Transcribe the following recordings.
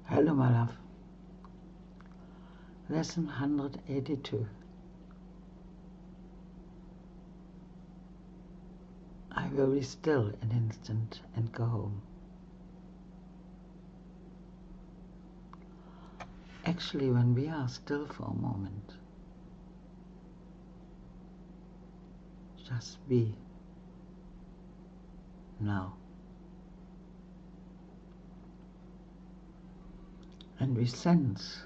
Hello, my love. Lesson 182. I will be still an instant and go home. Actually, when we are still for a moment, just be now. And we sense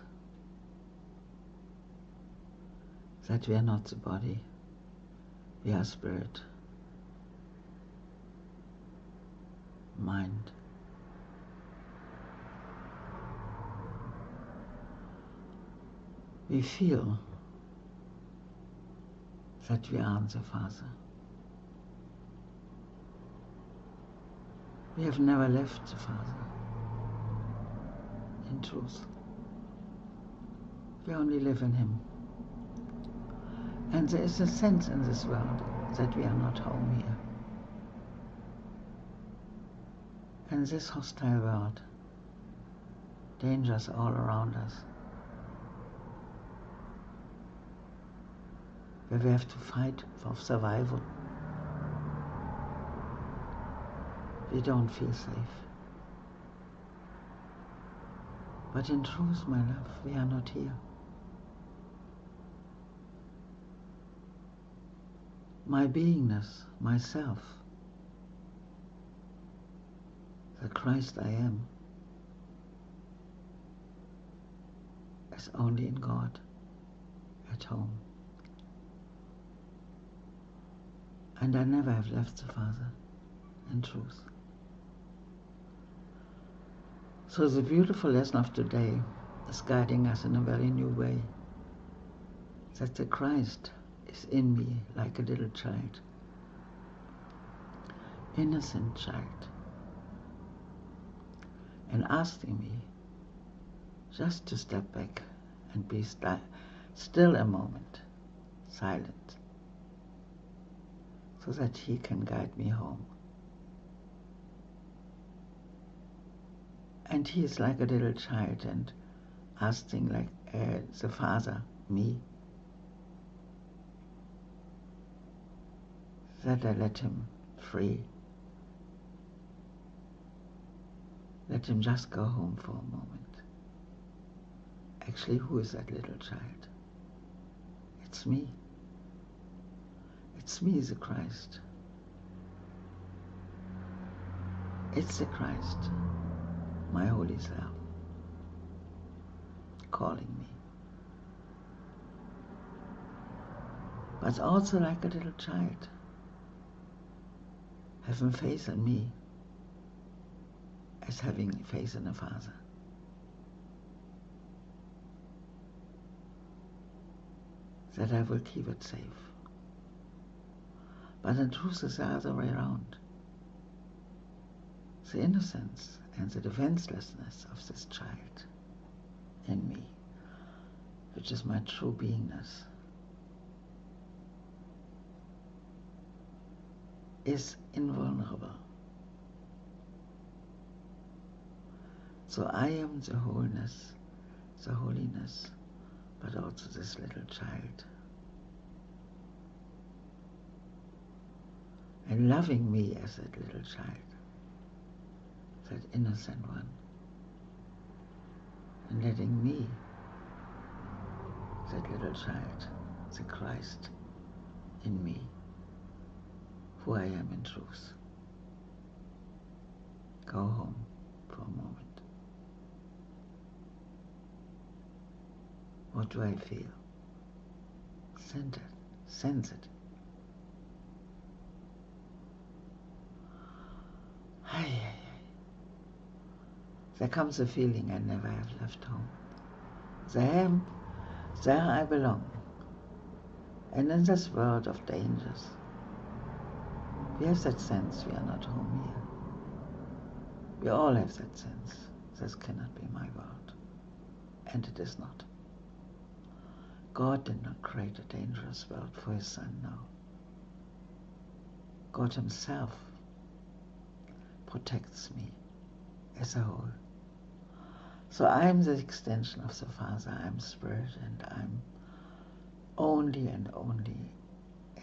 that we are not the body, we are spirit, mind. We feel that we are the Father. We have never left the Father. In truth, we only live in Him. And there is a sense in this world that we are not home here. In this hostile world, dangers all around us, where we have to fight for survival. We don't feel safe. But in truth, my love, we are not here. My beingness, myself, the Christ I am, is only in God, at home. And I never have left the Father, in truth. So the beautiful lesson of today is guiding us in a very new way, that the Christ is in me like a little child, innocent child, and asking me just to step back and be still a moment, silent, so that He can guide me home. And He is like a little child and asking like the Father, me, that I let Him free. Let Him just go home for a moment. Actually, who is that little child? It's me. It's me, the Christ. It's the Christ, my holy self, calling me. But also like a little child, having faith in me as having faith in a Father. That I will keep it safe. But in truth it's the other way around. The innocence and the defenselessness of this child in me, which is my true beingness, is invulnerable. So I am the wholeness, the holiness, but also this little child. And loving me as that little child, that innocent one, and letting me, that little child, the Christ in me, who I am in truth, go home for a moment. What do I feel? Sense it. There comes a feeling I never have left home. There I belong. And in this world of dangers, we have that sense we are not home here. We all have that sense. This cannot be my world. And it is not. God did not create a dangerous world for His Son, no. God Himself protects me as a whole. So I'm the extension of the Father. I'm Spirit, and I'm only and only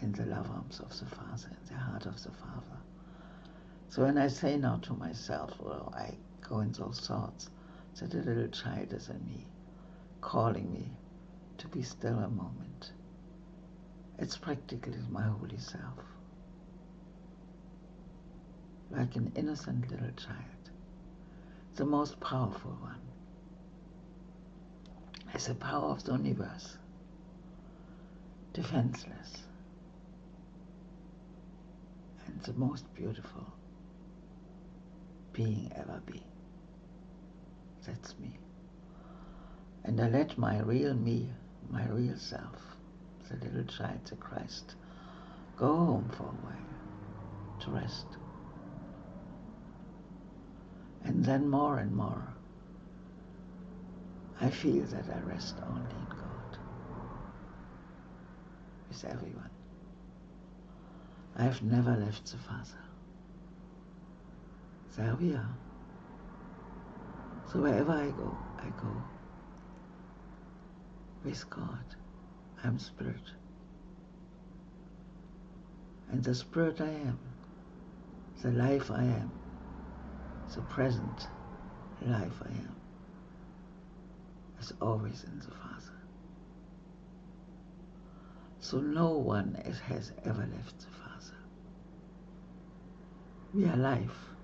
in the love arms of the Father, in the heart of the Father. So when I say now to myself, well, I go in those thoughts, that a little child is in me, calling me to be still a moment. It's practically my holy self, like an innocent little child, the most powerful one. Has the power of the universe, defenseless, and the most beautiful being ever be. That's me. And I let my real me, my real self, the little child, the Christ, go home for a while to rest. And then more and more, I feel that I rest only in God, with everyone. I've never left the Father. There we are. So wherever I go with God. I'm Spirit. And the Spirit I am, the life I am, the present life I am, is always in the Father. So no one has ever left the Father. We are life,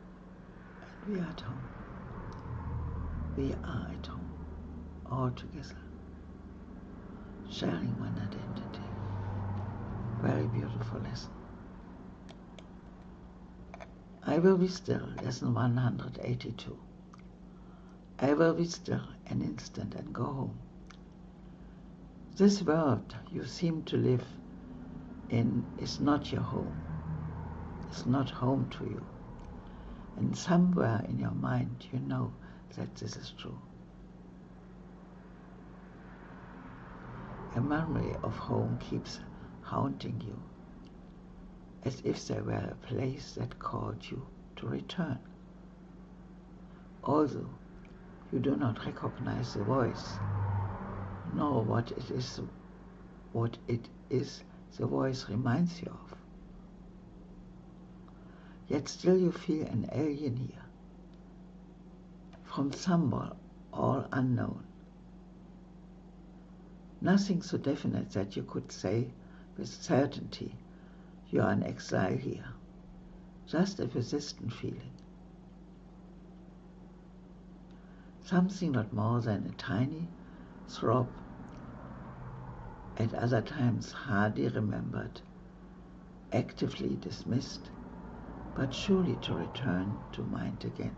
and we are at home. We are at home, all together, sharing one identity. Very beautiful lesson. I will be still, lesson 182. I will be still an instant and go home. This world you seem to live in is not your home. It's not home to you. And somewhere in your mind you know that this is true. A memory of home keeps haunting you, as if there were a place that called you to return. Although you do not recognize the voice, nor what it is the voice reminds you of. Yet still you feel an alien here, from somewhere all unknown. Nothing so definite that you could say with certainty you are an exile here, just a persistent feeling. Something not more than a tiny throb, at other times hardly remembered, actively dismissed, but surely to return to mind again.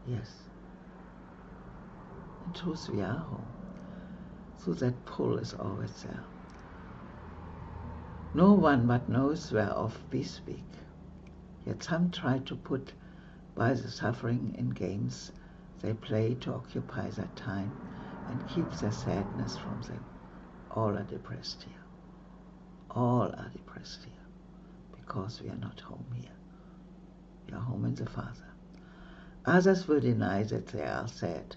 Yes. In truth we are home, so that pull is always there. No one but knows whereof we speak, yet some try to put by the suffering in games they play to occupy their time and keep their sadness from them. All are depressed here. All are depressed here, because we are not home here. We are home in the Father. Others will deny that they are sad,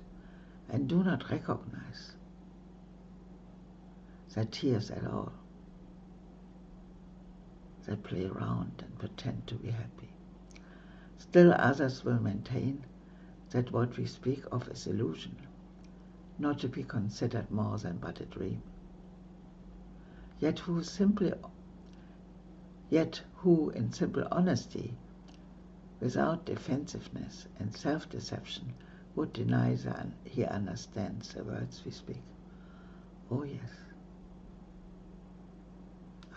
and do not recognize their tears at all. They play around and pretend to be happy. Still others will maintain that what we speak of is illusion, not to be considered more than but a dream. Yet who in simple honesty, without defensiveness and self-deception, would deny that he understands the words we speak. Oh yes,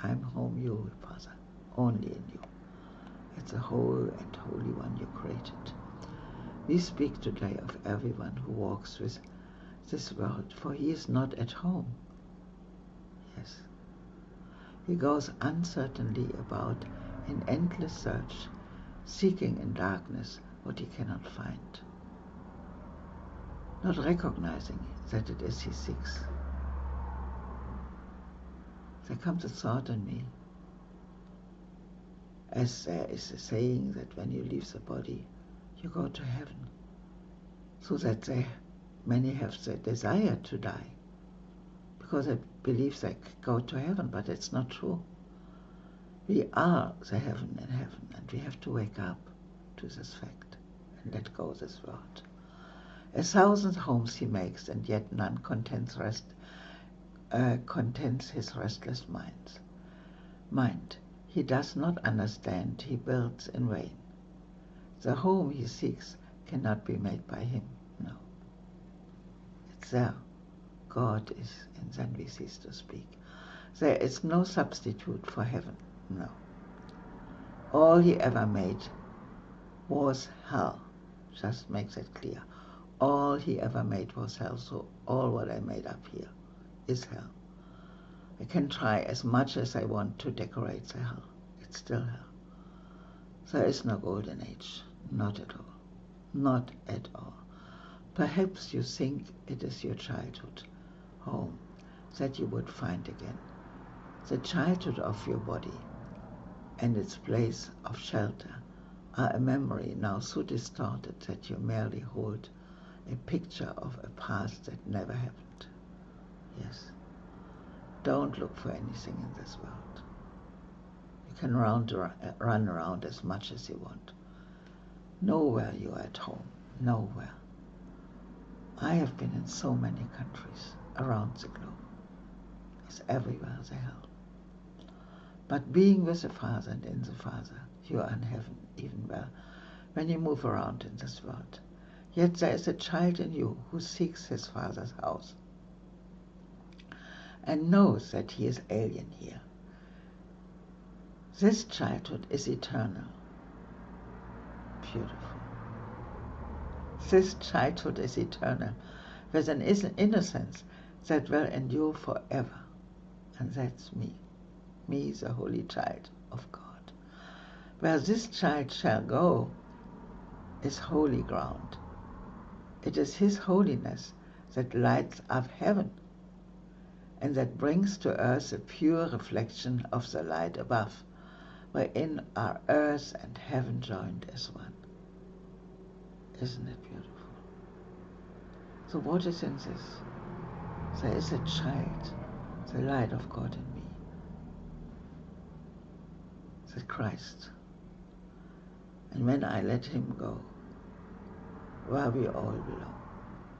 I'm home you, Father, only in you. It's a whole and holy one you created. We speak today of everyone who walks with this world, for he is not at home. Yes. He goes uncertainly about in endless search, seeking in darkness what he cannot find, not recognizing that it is he seeks. There comes a thought in me, as there is a saying that when you leave the body, you go to heaven, so that there Many have the desire to die because they believe they go to heaven, but it's not true. We are the heaven in heaven, and we have to wake up to this fact and let go of this world. 1,000 homes he makes, and yet none contents his restless mind. He does not understand, he builds in vain. The home he seeks cannot be made by him, no. It's there. God is, and then we cease to speak. There is no substitute for heaven, no. All he ever made was hell. Just makes it clear. All he ever made was hell, so all what I made up here is hell. I can try as much as I want to decorate the hell. It's still hell. There is no golden age, not at all. Not at all. Perhaps you think it is your childhood home that you would find again. The childhood of your body and its place of shelter are a memory now so distorted that you merely hold a picture of a past that never happened. Yes. Don't look for anything in this world. You can run around as much as you want. Nowhere you are at home. Nowhere. I have been in so many countries around the globe. It's everywhere the hell. But being with the Father and in the Father, you are in heaven even well when you move around in this world. Yet there is a child in you who seeks his Father's house and knows that he is alien here. This childhood is eternal. Beautiful. This childhood is eternal, with an innocence that will endure forever. And that's me, the holy child of God. Where this child shall go is holy ground. It is his holiness that lights up heaven, and that brings to earth a pure reflection of the light above, wherein are earth and heaven joined as one. Isn't it beautiful? So what is in this? There is a child, the light of God in me, the Christ. And when I let him go, where we all belong,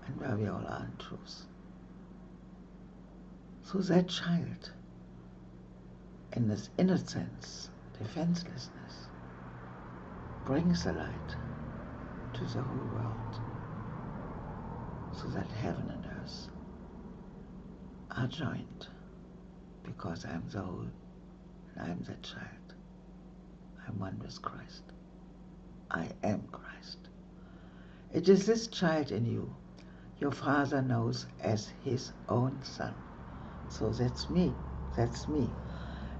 and where we all are in truth. So that child, in his innocence, defenselessness, brings the light to the whole world, so that heaven and earth are joined, because I am the whole, and I am that child. I am one with Christ. I am Christ. It is this child in you your Father knows as his own son. So that's me. That's me.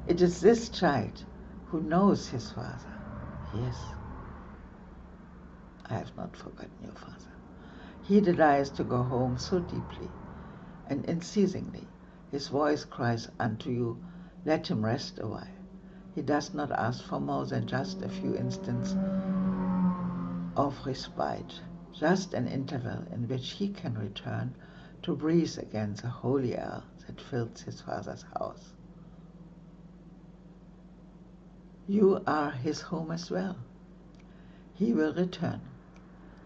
It is this child who knows his Father. Yes. I have not forgotten your Father. He desires to go home so deeply, and unceasingly his voice cries unto you, let him rest a while. He does not ask for more than just a few instants of respite, just an interval in which he can return to breathe again the holy air that fills his Father's house. You are his home as well. He will return,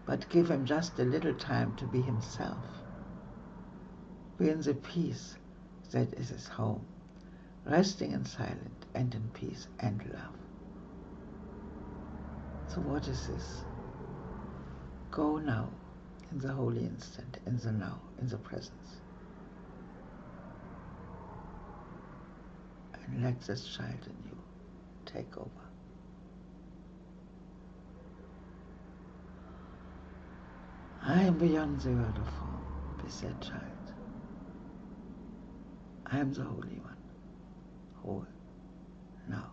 but give him just a little time to be himself. Be in the peace that is his home, resting in silence and in peace and love. So what is this? Go now, in the holy instant, in the now, in the presence. And let this child in you take over. I am beyond the world of form, with that child. I am the Holy One, whole, now,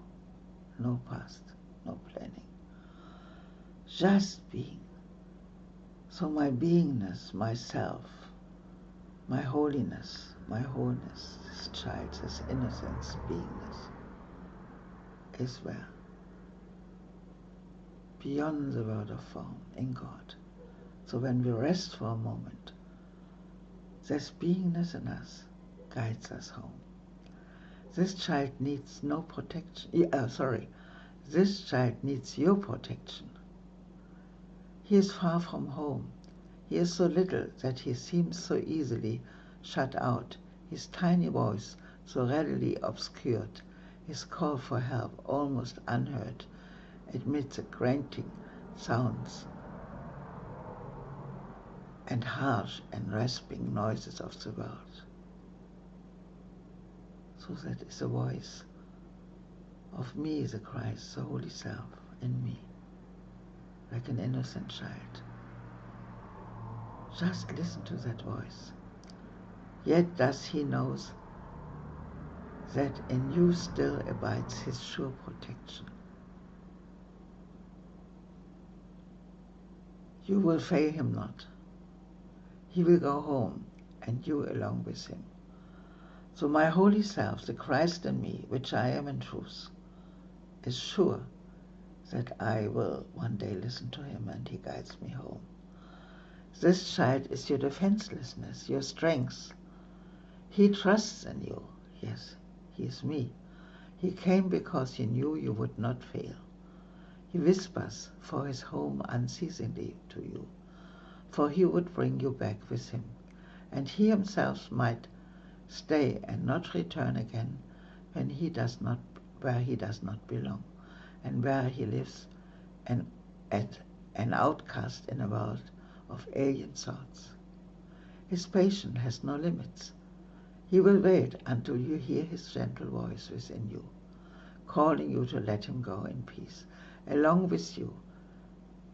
no past, no planning, just being. So my beingness, myself, my holiness, my wholeness, this child, this innocence, beingness, is where? Beyond the world of form, in God. So when we rest for a moment, This beingness in us guides us home. This child needs no protection. This child needs your protection. He is far from home. He is so little that he seems so easily shut out, his tiny voice so readily obscured, his call for help almost unheard amid the grating sounds and harsh and rasping noises of the world. So that is the voice of me, the Christ, the Holy Self in me, like an innocent child. Just listen to that voice. Yet does he knows that in you still abides his sure protection. You will fail him not. He will go home, and you along with him. So my holy self, the Christ in me, which I am in truth, is sure that I will one day listen to him and he guides me home. This child is your defenselessness, your strength. He trusts in you. Yes, he is me. He came because he knew you would not fail. He whispers for his home unceasingly to you, for he would bring you back with him, and he himself might stay and not return again when he does not, where he does not belong, and where he lives an outcast in a world of alien thoughts. His patience has no limits. He will wait until you hear his gentle voice within you, calling you to let him go in peace, along with you,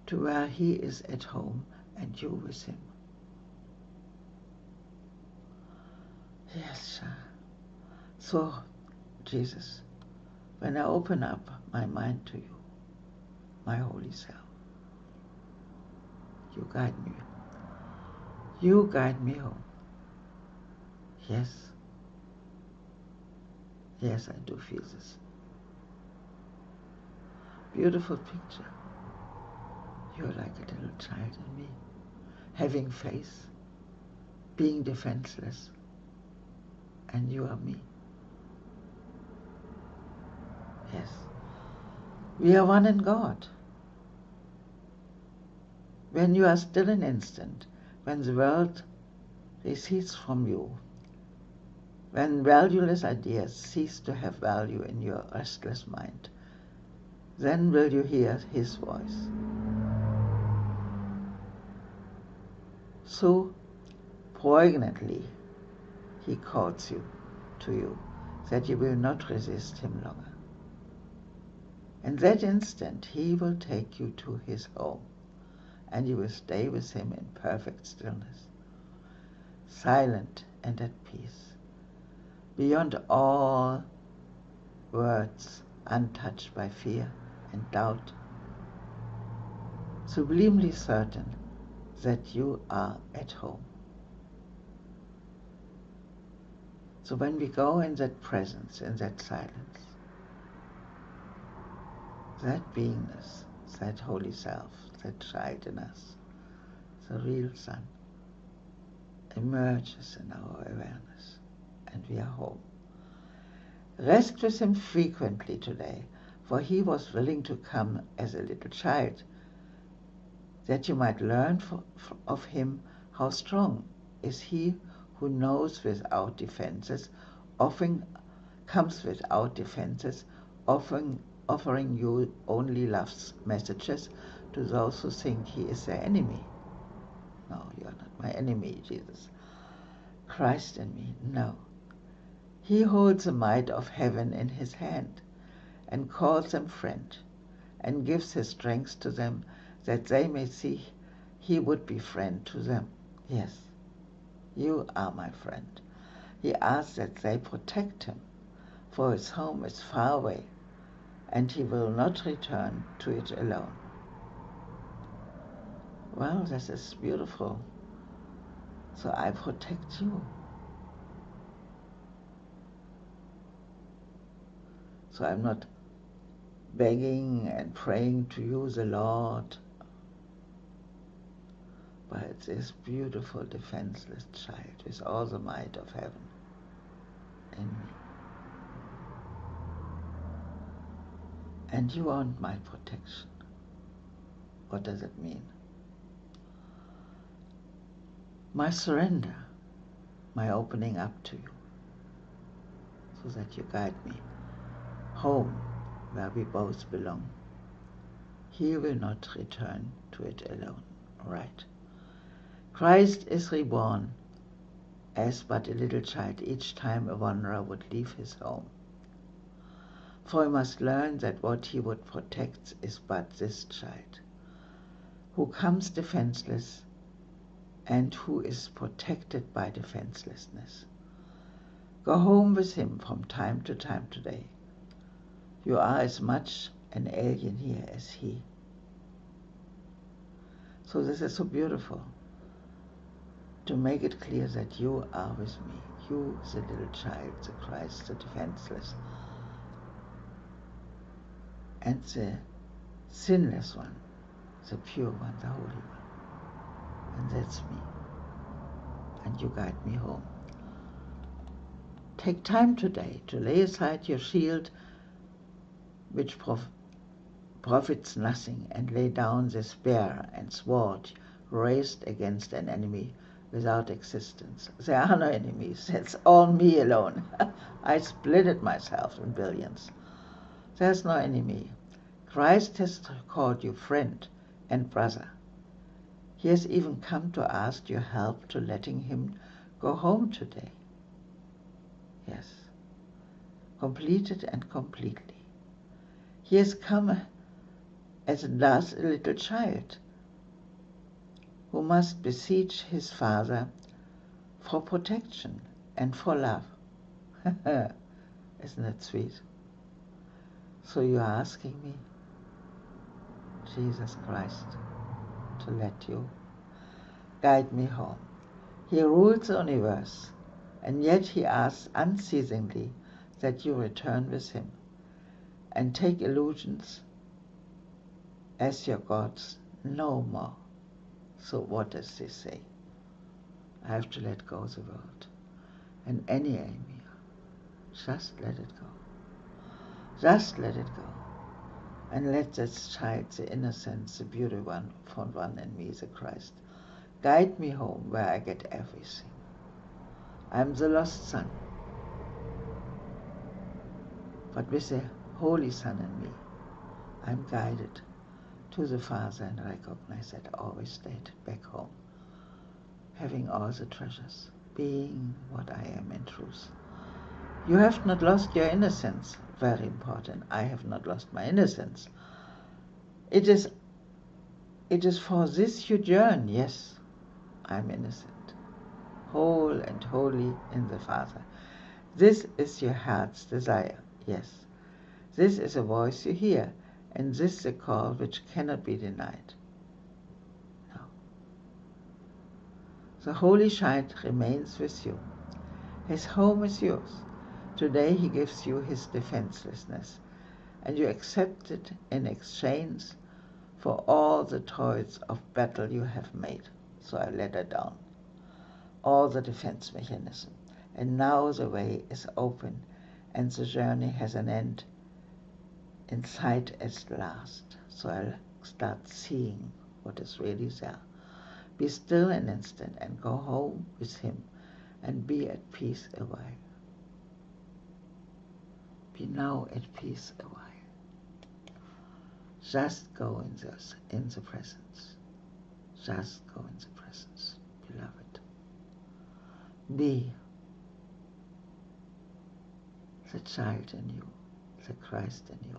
to where he is at home and you with him. Yes, so, Jesus, when I open up my mind to you, my holy self, you guide me. You guide me home. Yes. Yes, I do feel this. Beautiful picture. You're like a little child in me, having faith, being defenseless, and you are me. Yes. We are one in God. When you are still an instant, when the world recedes from you, when valueless ideas cease to have value in your restless mind, then will you hear his voice. So poignantly he calls you to you that you will not resist him longer. In that instant he will take you to his home, and you will stay with him in perfect stillness, silent and at peace, beyond all words, untouched by fear and doubt, sublimely certain that you are at home. So when we go in that presence, in that silence, that beingness, that holy self, that child in us, the real Son, emerges in our awareness, and we are home. Rest with him frequently today, for he was willing to come as a little child, that you might learn of him how strong is he who knows without defenses, comes without defenses, offering you only love's messages to those who think he is their enemy. No, you are not my enemy, Jesus. Christ in me, no. He holds the might of heaven in his hand, and calls them friend, and gives his strength to them, that they may see he would be friend to them. Yes, you are my friend. He asks that they protect him, for his home is far away, and he will not return to it alone. Well, this is beautiful. So I protect you. So I'm not begging and praying to you, the Lord, But this beautiful, defenseless child with all the might of heaven in me. And you want my protection. What does it mean? My surrender, my opening up to you, so that you guide me home where we both belong. He will not return to it alone. Right. Christ is reborn as but a little child each time a wanderer would leave his home. For he must learn that what he would protect is but this child, who comes defenseless and who is protected by defenselessness. Go home with him from time to time today. You are as much an alien here as he. So this is so beautiful, to make it clear that you are with me. You, the little child, the Christ, the defenseless, and the sinless one, the pure one, the holy one. And that's me. And you guide me home. Take time today to lay aside your shield, which profits nothing, and lay down the spear and sword raised against an enemy without existence. There are no enemies. It's all me alone. I splitted myself in billions. There's no enemy. Christ has called you friend and brother. He has even come to ask your help to letting him go home today. Yes, completed and completely. He has come as does a little child who must beseech his father for protection and for love. Isn't that sweet? So you are asking me, Jesus Christ, to let you guide me home. He rules the universe, and yet he asks unceasingly that you return with him and take illusions as your gods no more. So what does this say? I have to let go of the world and any aim here. Just let it go. Just let it go. And let this child, the innocence, the beautiful one, from one in me, the Christ, guide me home where I get everything. I am the lost son, but with the Holy Son in me, I am guided to the Father and recognize that I always stayed back home, having all the treasures, being what I am in truth. You have not lost your innocence. Very important. I have not lost my innocence. It is for this you yearn. Yes, I am innocent, whole and holy in the Father. This is your heart's desire. Yes, this is a voice you hear, and this is a call which cannot be denied. No. The Holy Child remains with you. His home is yours. Today he gives you his defenselessness, and you accept it in exchange for all the toils of battle you have made. So I let her down, all the defense mechanism. And now the way is open, and the journey has an end in sight at last. So I'll start seeing what is really there. Be still an instant and go home with him and be at peace a while. Be now at peace a while. Just go in the presence. Just go in the presence, beloved. Be the child in you, the Christ in you.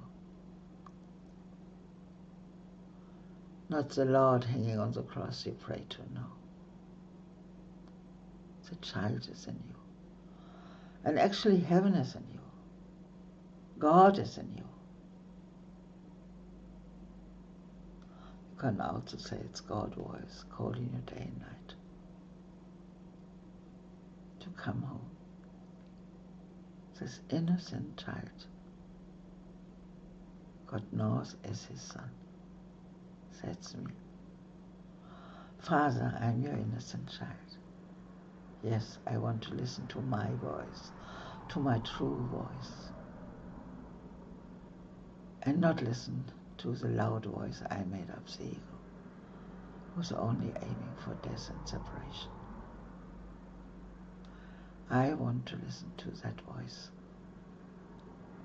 Not the Lord hanging on the cross you pray to, no. The child is in you. And actually heaven is in you. God is in you. You can also say it's God's voice calling you day and night to come home. This innocent child God knows as his son. That's me. Father, I'm your innocent child. Yes, I want to listen to my voice, to my true voice, and not listen to the loud voice I made up, the ego, who's only aiming for death and separation. I want to listen to that voice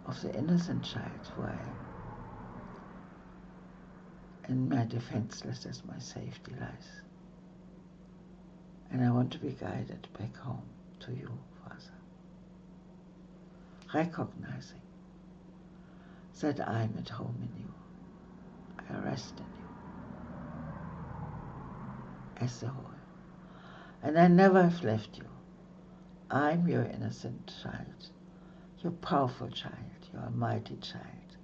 of the innocent child who I am, and my defenselessness, my safety lies. And I want to be guided back home to you, Father, recognizing that I'm at home in you. I rest in you as the whole. And I never have left you. I'm your innocent child, your powerful child, your mighty child.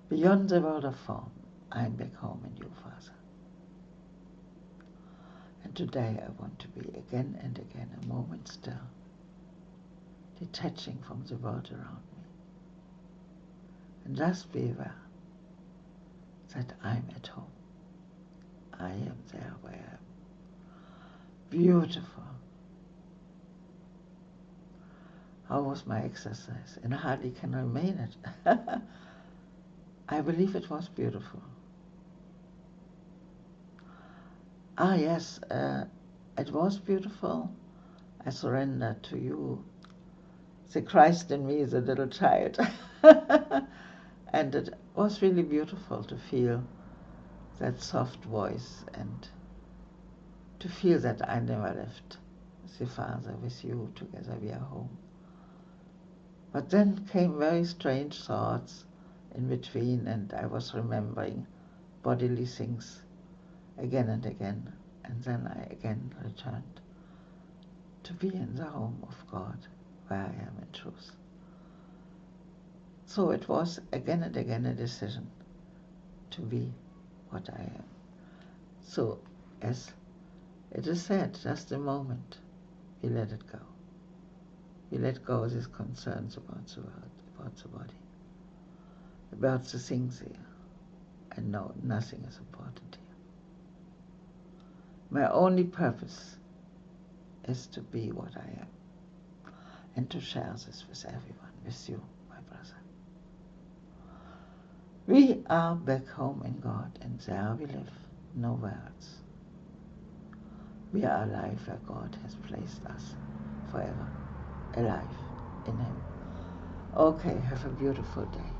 Beyond the world of form, I'm back home in you, Father. And today I want to be again and again a moment still, detaching from the world around me. And just be aware that I'm at home. I am there where I am. Beautiful. How was my exercise? And I hardly can remain it. I believe it was beautiful. Ah, yes, it was beautiful. I surrendered to you, the Christ in me, the little child. And it was really beautiful to feel that soft voice and to feel that I never left the Father. With you together we are home. But then came very strange thoughts in between, and I was remembering bodily things again and again, and then I again returned to be in the home of God, where I am in truth. So it was again and again a decision to be what I am. So, as it is said, just a moment, we let it go. We let go of these concerns about the world, about the body, about the things here. And no, nothing is important here. My only purpose is to be what I am, and to share this with everyone, with you, my brother. We are back home in God, and there we live, nowhere else. We are alive where God has placed us forever, alive in Him. Okay, have a beautiful day.